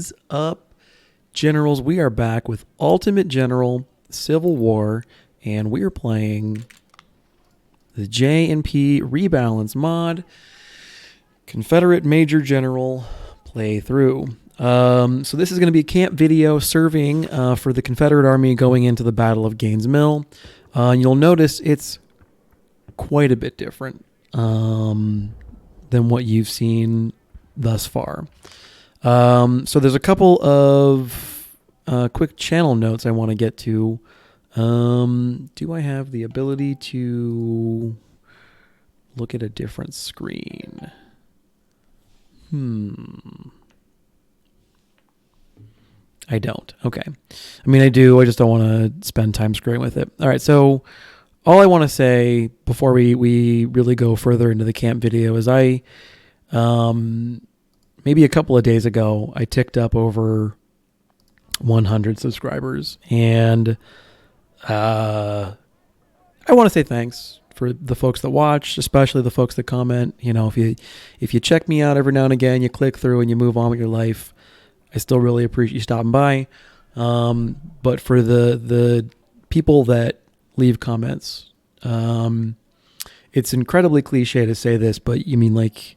What is up, Generals? We are back with Ultimate General Civil War, and we are playing the J&P Rebalance mod, Confederate Major General playthrough. So this is going to be a camp video serving for the Confederate Army going into the Battle of Gaines' Mill. You'll notice it's quite a bit different than what you've seen thus far. So there's a couple of quick channel notes I want to get to. Do I have the ability to look at a different screen? I don't. Okay. I mean, I do. I just don't want to spend time screwing with it. All right. So all I want to say before we really go further into the camp video is maybe a couple of days ago, I ticked up over 100 subscribers, and I want to say thanks for the folks that watch, especially the folks that comment. You know, if you check me out every now and again, you click through and you move on with your life, I still really appreciate you stopping by. But for the people that leave comments, it's incredibly cliche to say this, but you mean like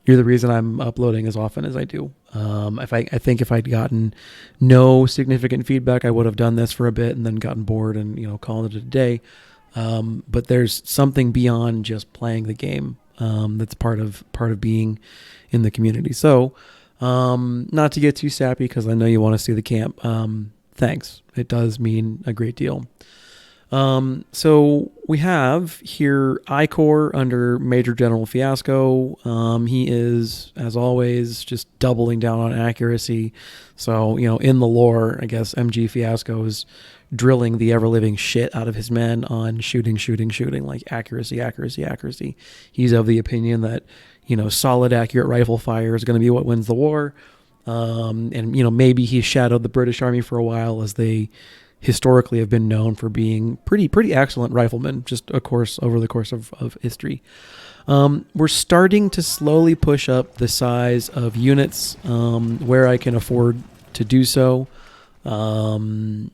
you're the reason I'm uploading as often as I do. I think if I'd gotten no significant feedback, I would have done this for a bit and then gotten bored and, called it a day. But there's something beyond just playing the game, that's part of being in the community. So, not to get too sappy, because I know you want to see the camp. Thanks. It does mean a great deal. So we have here I-Corps under Major General Fiasco. He is, as always, just doubling down on accuracy. So, in the lore, I guess MG Fiasco is drilling the ever-living shit out of his men on shooting, like accuracy. He's of the opinion that, solid, accurate rifle fire is going to be what wins the war. And maybe he shadowed the British Army for a while, as they historically have been known for being pretty excellent riflemen, just over the course of history. We're starting to slowly push up the size of units where I can afford to do so. As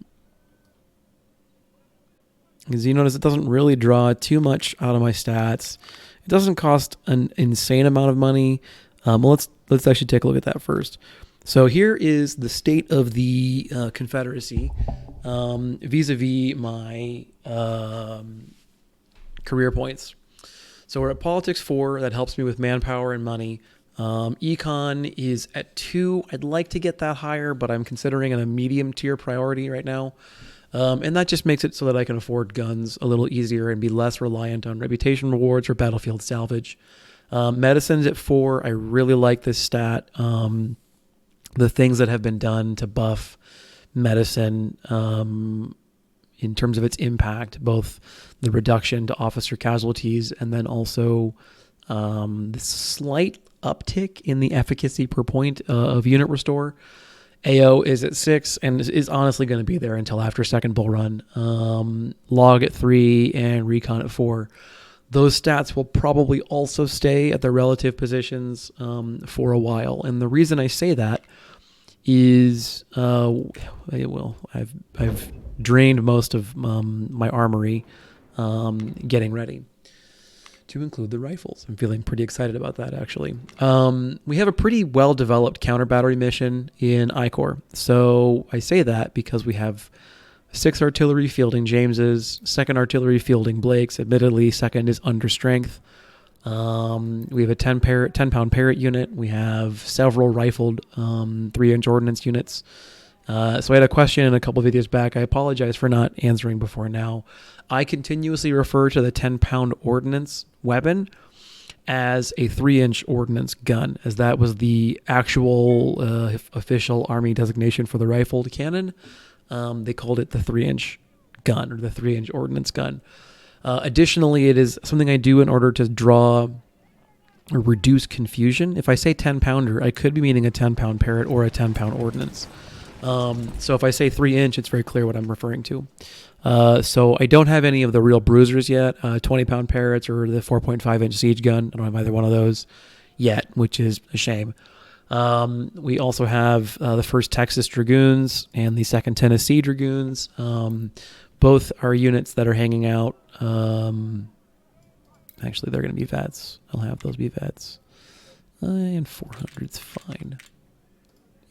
you notice, it doesn't really draw too much out of my stats. It doesn't cost an insane amount of money. Let's actually take a look at that first. So here is the state of the Confederacy vis-a-vis my career points. So we're at Politics 4. That helps me with manpower and money. Econ is at 2. I'd like to get that higher, but I'm considering it a medium tier priority right now. And that just makes it so that I can afford guns a little easier and be less reliant on reputation rewards or battlefield salvage. Medicine's at 4. I really like this stat. The things that have been done to buff medicine in terms of its impact, both the reduction to officer casualties and then also the slight uptick in the efficacy per point of unit restore. AO is at 6 and is honestly going to be there until after second bull run. Log at 3 and recon at 4. Those stats will probably also stay at their relative positions for a while. And the reason I say that is, I've drained most of my armory getting ready to include the rifles. I'm feeling pretty excited about that, actually. We have a pretty well-developed counter-battery mission in I-Corps. So I say that because we have 6 artillery fielding Jameses, 2nd artillery fielding Blakes. Admittedly, 2nd is under strength. We have a 10-pound Parrott unit. We have several rifled 3-inch ordnance units. So I had a question in a couple of videos back. I apologize for not answering before now. I continuously refer to the 10-pound ordnance weapon as a 3-inch ordnance gun, as that was the actual official Army designation for the rifled cannon. They called it the 3-inch gun, or the 3-inch ordnance gun. Additionally, it is something I do in order to draw or reduce confusion. If I say 10-pounder, I could be meaning a 10-pound Parrott or a 10-pound ordnance. So if I say 3-inch, it's very clear what I'm referring to. So I don't have any of the real bruisers yet, 20-pound Parrots or the 4.5-inch siege gun. I don't have either one of those yet, which is a shame. We also have the 1st Texas Dragoons and the 2nd Tennessee Dragoons. Both are units that are hanging out. Actually, they're going to be vets. I'll have those be vets. And 400's fine.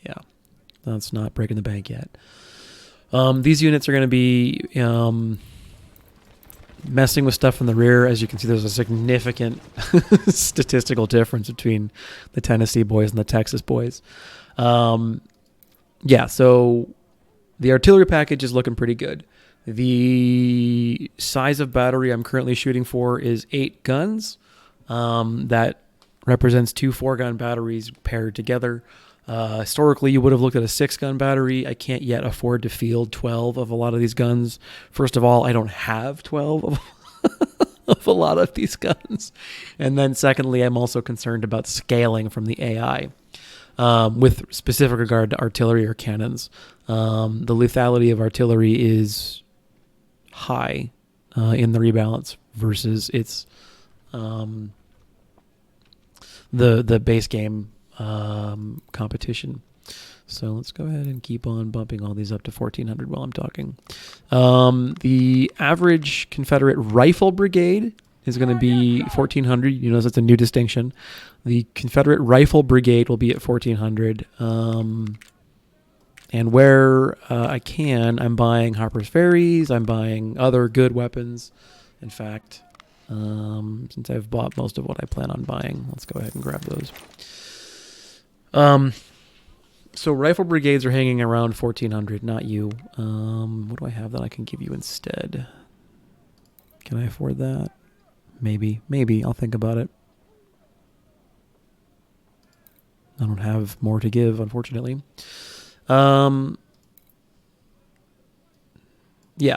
Yeah, that's not breaking the bank yet. These units are going to be messing with stuff in the rear. As you can see, there's a significant statistical difference between the Tennessee boys and the Texas boys. Yeah, so the artillery package is looking pretty good. The size of battery I'm currently shooting for is 8 guns. That represents 2 4-gun batteries paired together. Historically, you would have looked at a 6-gun battery. I can't yet afford to field 12 of a lot of these guns. First of all, I don't have 12 of a lot of these guns. And then secondly, I'm also concerned about scaling from the AI. With specific regard to artillery or cannons. The lethality of artillery is high in the rebalance versus its the base game competition. So let's go ahead and keep on bumping all these up to 1400 while I'm talking. The average Confederate rifle brigade is going to be 1400. You notice that's a new distinction. The Confederate rifle brigade will be at 1400. And where I can, I'm buying Harper's Ferries. I'm buying other good weapons. In fact, since I've bought most of what I plan on buying, let's go ahead and grab those. So rifle brigades are hanging around 1400, not you. What do I have that I can give you instead? Can I afford that? Maybe. I'll think about it. I don't have more to give, unfortunately. Yeah.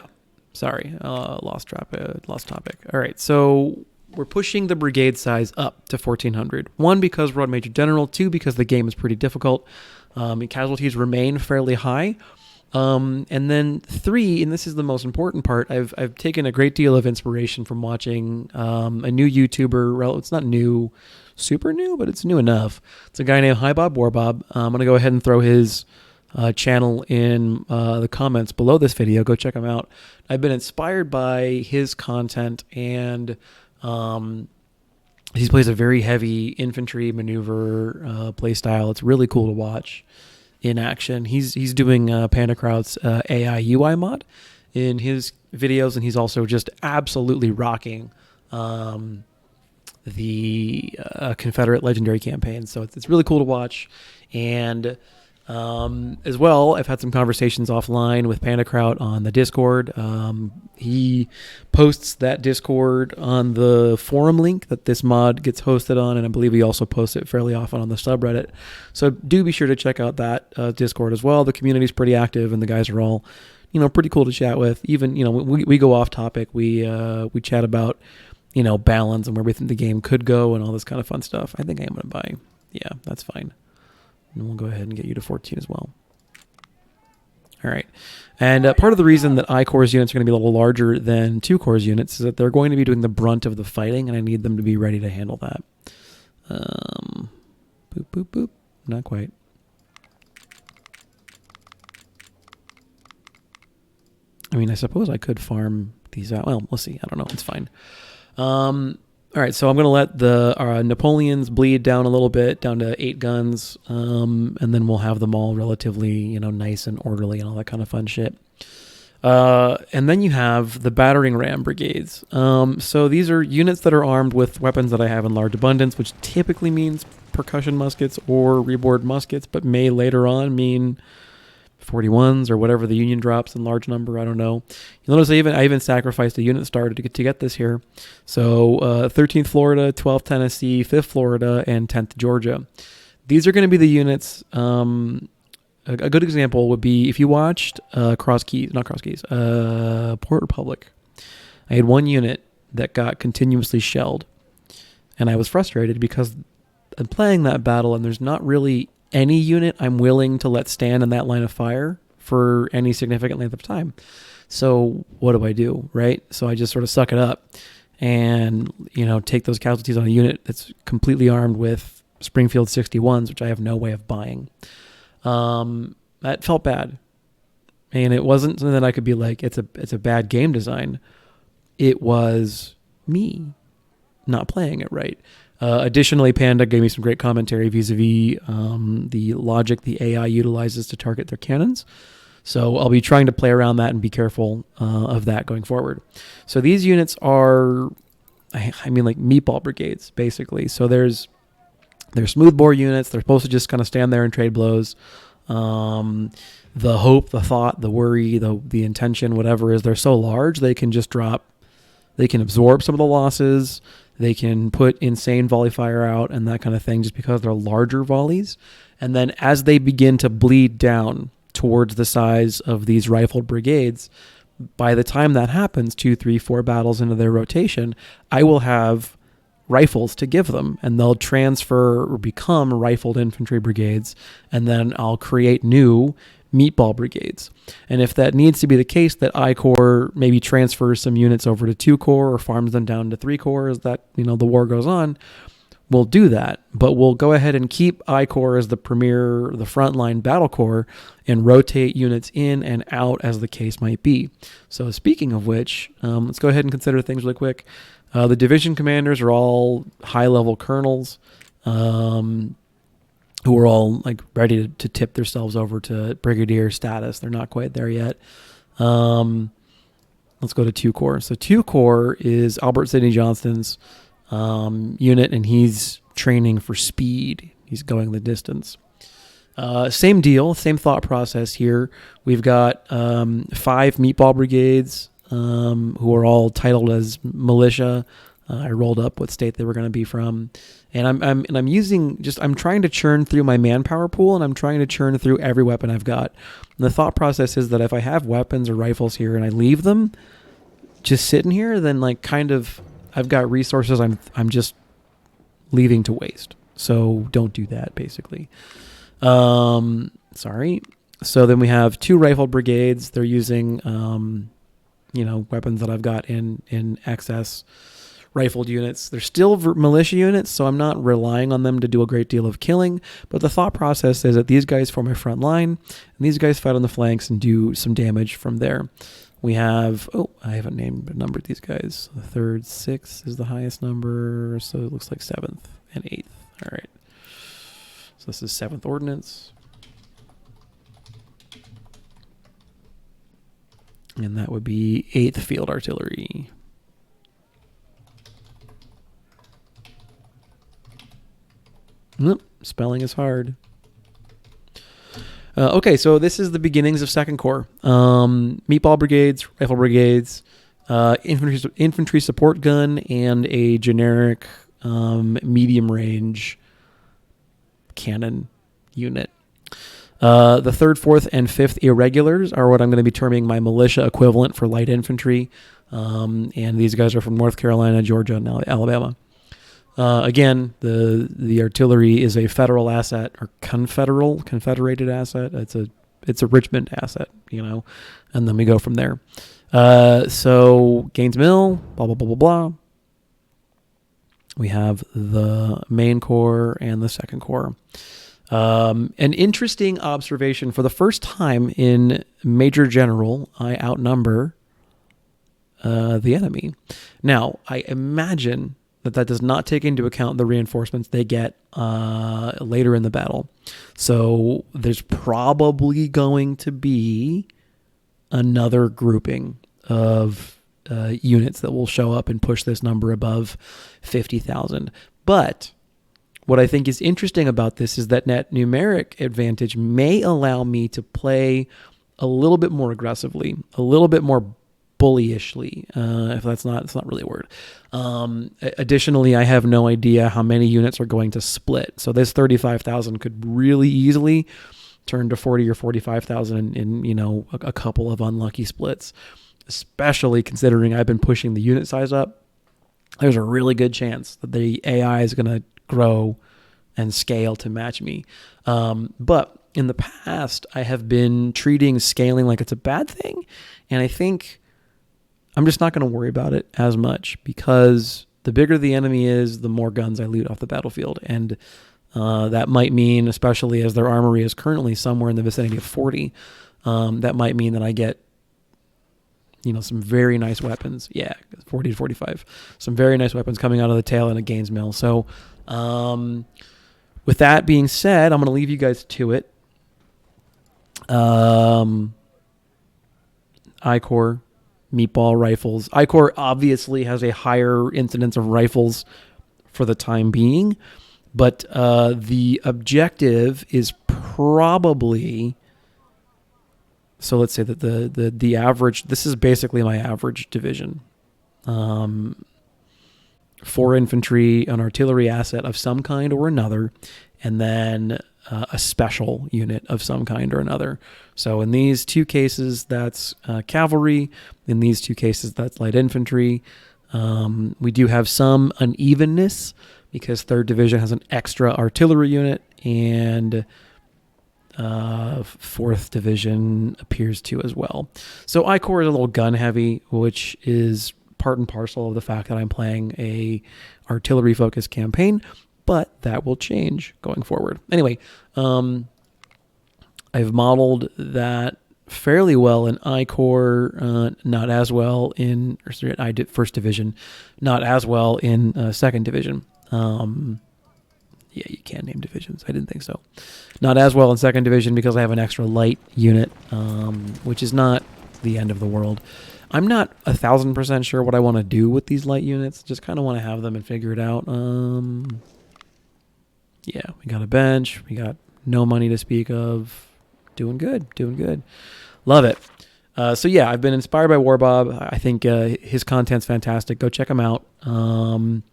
Sorry. Lost topic. All right. So we're pushing the brigade size up to 1400. 1, because we're on Major General. 2, because the game is pretty difficult. Casualties remain fairly high. And then 3, and this is the most important part, I've taken a great deal of inspiration from watching a new YouTuber. It's not new, super new, but it's new enough. It's a guy named Hi Bob Warbob. I'm going to go ahead and throw his channel in the comments below this video. Go check him out. I've been inspired by his content, and he plays a very heavy infantry maneuver play style. It's really cool to watch in action. He's doing Pandakraut's AI UI mod in his videos, and he's also just absolutely rocking the Confederate Legendary campaign. So it's really cool to watch. And as well, I've had some conversations offline with Pandakraut on the Discord. He posts that Discord on the forum link that this mod gets hosted on, and I believe he also posts it fairly often on the subreddit. So do be sure to check out that Discord as well. The community's pretty active, and the guys are all, pretty cool to chat with. Even, we go off topic. We chat about, balance and where we think the game could go and all this kind of fun stuff. I think I am going to buy. Yeah, that's fine. And we'll go ahead and get you to 14 as well. All right. And part of the reason that I-Corps units are going to be a little larger than 2-Corps units is that they're going to be doing the brunt of the fighting, and I need them to be ready to handle that. Boop, boop, boop. Not quite. I mean, I suppose I could farm these out. Well, we'll see. I don't know. It's fine. All right, so I'm going to let the Napoleons bleed down a little bit, down to 8 guns, and then we'll have them all relatively, nice and orderly and all that kind of fun shit. And then you have the battering ram brigades. So these are units that are armed with weapons that I have in large abundance, which typically means percussion muskets or reboard muskets, but may later on mean 41s or whatever the Union drops in large number. I don't know. You'll notice I even sacrificed a unit starter to get this here. So 13th Florida, 12th Tennessee, 5th Florida, and 10th Georgia. These are going to be the units. A good example would be if you watched Port Republic. I had one unit that got continuously shelled, and I was frustrated because I'm playing that battle and there's not really any unit I'm willing to let stand in that line of fire for any significant length of time. So what do, right? So I just sort of suck it up and, take those casualties on a unit that's completely armed with Springfield 61s, which I have no way of buying. That felt bad. And it wasn't something that I could be like, it's a bad game design. It was me not playing it right. Additionally, Panda gave me some great commentary vis-a-vis the logic the AI utilizes to target their cannons. So I'll be trying to play around that and be careful of that going forward. So these units are, I mean, like meatball brigades, basically. So they're smoothbore units. They're supposed to just kind of stand there and trade blows. The hope, the thought, the worry, the intention, whatever is, they're so large they can just drop. They can absorb some of the losses. They can put insane volley fire out and that kind of thing just because they're larger volleys. And then as they begin to bleed down towards the size of these rifled brigades, by the time that happens, 2, 3, 4 battles into their rotation, I will have rifles to give them, and they'll transfer or become rifled infantry brigades, and then I'll create new meatball brigades. And if that needs to be the case, that I Corps maybe transfers some units over to 2 Corps or farms them down to 3 Corps as that, the war goes on, we'll do that. But we'll go ahead and keep I Corps as the frontline battle corps, and rotate units in and out as the case might be. So speaking of which, let's go ahead and consider things really quick. The division commanders are all high-level colonels, who are all like ready to tip themselves over to brigadier status. They're not quite there yet. Let's go to 2 Corps. So 2 Corps is Albert Sidney Johnston's unit, and he's training for speed. He's going the distance. Same deal, same thought process here. We've got 5 meatball brigades who are all titled as militia. I rolled up what state they were going to be from, and I'm trying to churn through my manpower pool, and I'm trying to churn through every weapon I've got. And the thought process is that if I have weapons or rifles here and I leave them just sitting here, then I've got resources I'm just leaving to waste. So don't do that, basically. Sorry. So then we have 2 rifled brigades. They're using weapons that I've got in excess. Rifled units. They're still militia units, so I'm not relying on them to do a great deal of killing, but the thought process is that these guys form my front line, and these guys fight on the flanks and do some damage from there. We have, I haven't numbered these guys. The 3rd, 6th is the highest number, so it looks like 7th and 8th. All right. So this is 7th Ordnance. And that would be 8th Field Artillery. Spelling is hard. Okay, so this is the beginnings of 2nd Corps. Meatball brigades, rifle brigades, infantry support gun, and a generic medium range cannon unit. The 3rd, 4th, and 5th irregulars are what I'm going to be terming my militia equivalent for light infantry. And these guys are from North Carolina, Georgia, and Alabama. Again, the artillery is a federal asset, or confederated asset. It's a Richmond asset, and then we go from there. So Gaines Mill, blah blah blah blah blah. We have the main corps and the 2nd Corps. An interesting observation: for the first time in Major General, I outnumber the enemy. Now, I imagine that does not take into account the reinforcements they get later in the battle. So there's probably going to be another grouping of units that will show up and push this number above 50,000. But what I think is interesting about this is that net numeric advantage may allow me to play a little bit more aggressively, a little bit more bullyishly, if it's not really a word. Additionally, I have no idea how many units are going to split. So this 35,000 could really easily turn to 40 or 45,000 in a couple of unlucky splits, especially considering I've been pushing the unit size up. There's a really good chance that the AI is going to grow and scale to match me. But in the past, I have been treating scaling like it's a bad thing. And I think I'm just not going to worry about it as much, because the bigger the enemy is, the more guns I loot off the battlefield. And That might mean, especially as their armory is currently somewhere in the vicinity of 40, that might mean that I get, some very nice weapons. Yeah, 40 to 45. Some very nice weapons coming out of the tail end of Gaines Mill. So with that being said, I'm going to leave you guys to it. I-Corps, meatball rifles. I-Corps obviously has a higher incidence of rifles for the time being, but the objective is probably, so let's say that the average, this is basically my average division. 4 infantry, an artillery asset of some kind or another, and then a special unit of some kind or another. So in these 2 cases, that's cavalry. In these 2 cases, that's light infantry. We do have some unevenness because 3rd Division has an extra artillery unit, and 4th Division appears to as well. So I-Corps is a little gun heavy, which is part and parcel of the fact that I'm playing a artillery focused campaign, but that will change going forward. Anyway, I've modeled that fairly well in I-Corps, not as well in First Division, not as well in Second Division. Yeah, you can name divisions. I didn't think so. Not as well in Second Division because I have an extra light unit, which is not the end of the world. I'm not 1,000% sure what I want to do with these light units. Just kind of want to have them and figure it out. Yeah, we got a bench. We got no money to speak of. Doing good. Love it. So yeah, I've been inspired by Warbob. I think his content's fantastic. Go check him out. And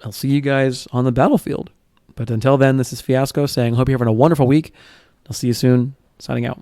I'll see you guys on the battlefield. But until then, this is Fiasco saying, hope you're having a wonderful week. I'll see you soon. Signing out.